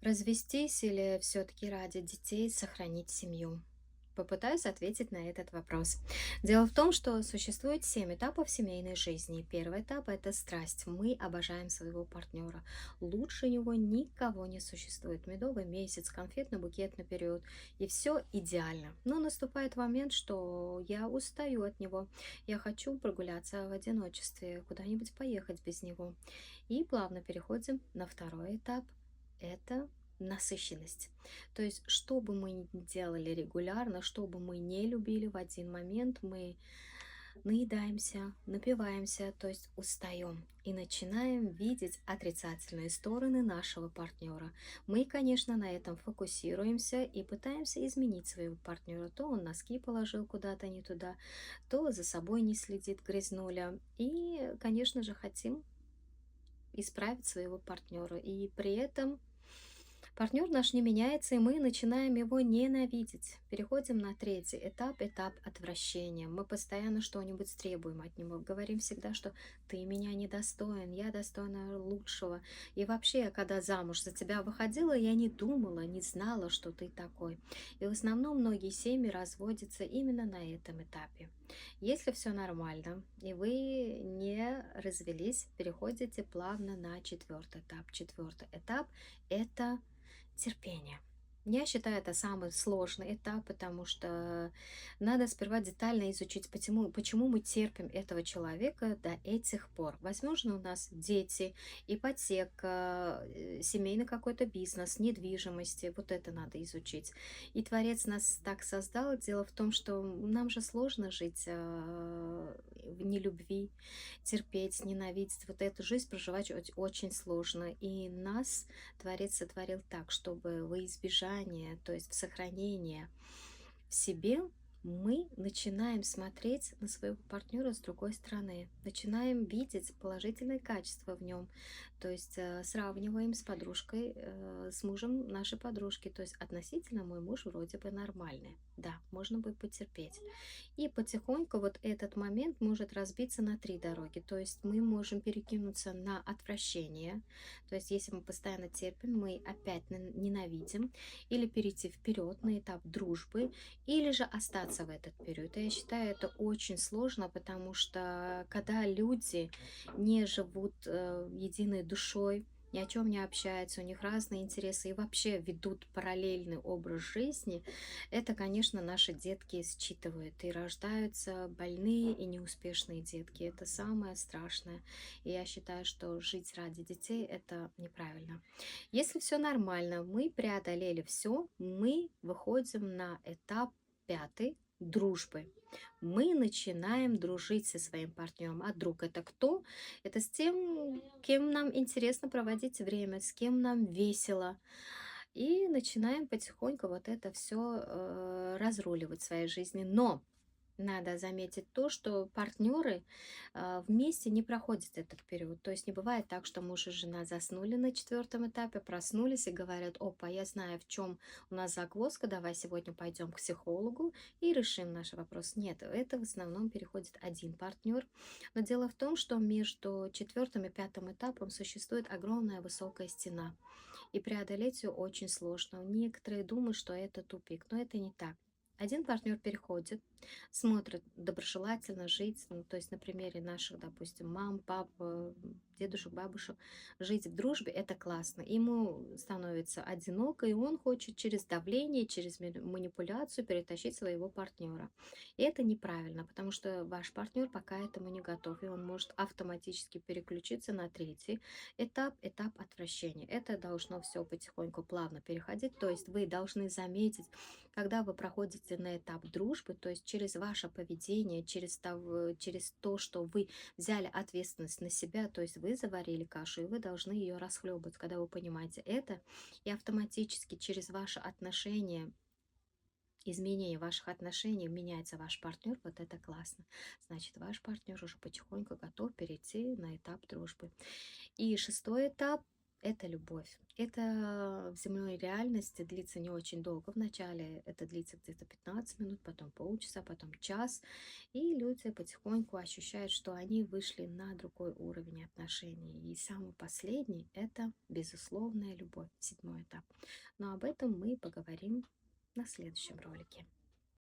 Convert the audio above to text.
Развестись или все-таки ради детей сохранить семью? Попытаюсь ответить на этот вопрос. Дело в том, что существует 7 этапов семейной жизни. Первый этап– это страсть. Мы обожаем своего партнера. Лучше него никого не существует. Медовый месяц, конфетно-букетный период. И все идеально. Но наступает момент, что я устаю от него. Я хочу прогуляться в одиночестве, куда-нибудь поехать без него. И плавно переходим на второй этап– это насыщенность. То есть, что бы мы ни делали регулярно, что бы мы не любили, в один момент мы наедаемся, напиваемся, то есть устаем и начинаем видеть отрицательные стороны нашего партнера. Мы, конечно, на этом фокусируемся и пытаемся изменить своего партнера. То он носки положил куда-то не туда, то за собой не следит, грязнуля. И, конечно же, хотим исправить своего партнера. И при этом партнер наш не меняется, и мы начинаем его ненавидеть. Переходим на третий этап, этап отвращения. Мы постоянно что-нибудь требуем от него. Говорим всегда, что ты меня недостоин, я достойна лучшего. И вообще, я когда замуж за тебя выходила, я не думала, не знала, что ты такой. И в основном многие семьи разводятся именно на этом этапе. Если все нормально, и вы не развелись, переходите плавно на четвертый этап. Четвертый этап– это терпение. Я считаю, это самый сложный этап, потому что надо сперва детально изучить, почему мы терпим этого человека до этих пор. Возможно, у нас дети, ипотека, семейный какой-то бизнес, недвижимости. Вот это надо изучить. И Творец нас так создал. Дело в том, что нам же сложно жить в нелюбви, терпеть, ненавидеть. Вот эту жизнь проживать очень сложно. И нас Творец сотворил так, чтобы во избежание, то есть в сохранение в себе, мы начинаем смотреть на своего партнера с другой стороны, начинаем видеть положительные качества в нем, то есть сравниваем с подружкой, с мужем нашей подружки, то есть относительно мой муж вроде бы нормальный, да, можно бы потерпеть. И потихоньку вот этот момент может разбиться на три дороги, то есть мы можем перекинуться на отвращение, то есть если мы постоянно терпим, мы опять ненавидим, или перейти вперед на этап дружбы, или же остаться в этот период. И я считаю, это очень сложно, потому что когда люди не живут единой душой, ни о чем не общаются, у них разные интересы и вообще ведут параллельный образ жизни, это, конечно, наши детки считывают и рождаются больные и неуспешные детки. Это самое страшное. И я считаю, что жить ради детей это неправильно. Если все нормально, мы преодолели все, мы выходим на этап пятый дружбы. Мы начинаем дружить со своим партнером. А друг это кто? Это с тем, кем нам интересно проводить время, с кем нам весело. И начинаем потихоньку вот это все разруливать в своей жизни. Но надо заметить то, что партнеры вместе не проходят этот период. То есть не бывает так, что муж и жена заснули на четвертом этапе, проснулись и говорят, опа, я знаю, в чем у нас загвоздка, давай сегодня пойдем к психологу и решим наш вопрос. Нет, это в основном переходит один партнер. Но дело в том, что между четвертым и пятым этапом существует огромная высокая стена. И преодолеть ее очень сложно. Некоторые думают, что это тупик, но это не так. Один партнер переходит, смотрит доброжелательно жить, ну, то есть на примере наших, допустим, мам, пап, дедушек, бабушек, жить в дружбе это классно. Ему становится одиноко, и он хочет через давление, через манипуляцию перетащить своего партнера. И это неправильно, потому что ваш партнер пока этому не готов, и он может автоматически переключиться на третий этап, этап отвращения. Это должно все потихоньку плавно переходить, то есть вы должны заметить, когда вы проходите на этап дружбы, то есть через ваше поведение, через то, что вы взяли ответственность на себя, то есть вы заварили кашу, и вы должны ее расхлебывать, когда вы понимаете это, и автоматически через ваши отношения, изменение ваших отношений, меняется ваш партнер, вот это классно. Значит, ваш партнер уже потихоньку готов перейти на этап дружбы. И шестой этап– это любовь. Это в земной реальности длится не очень долго. Вначале это длится где-то 15 минут, потом полчаса, потом час. И люди потихоньку ощущают, что они вышли на другой уровень отношений. И самый последний — это безусловная любовь, седьмой этап. Но об этом мы поговорим на следующем ролике.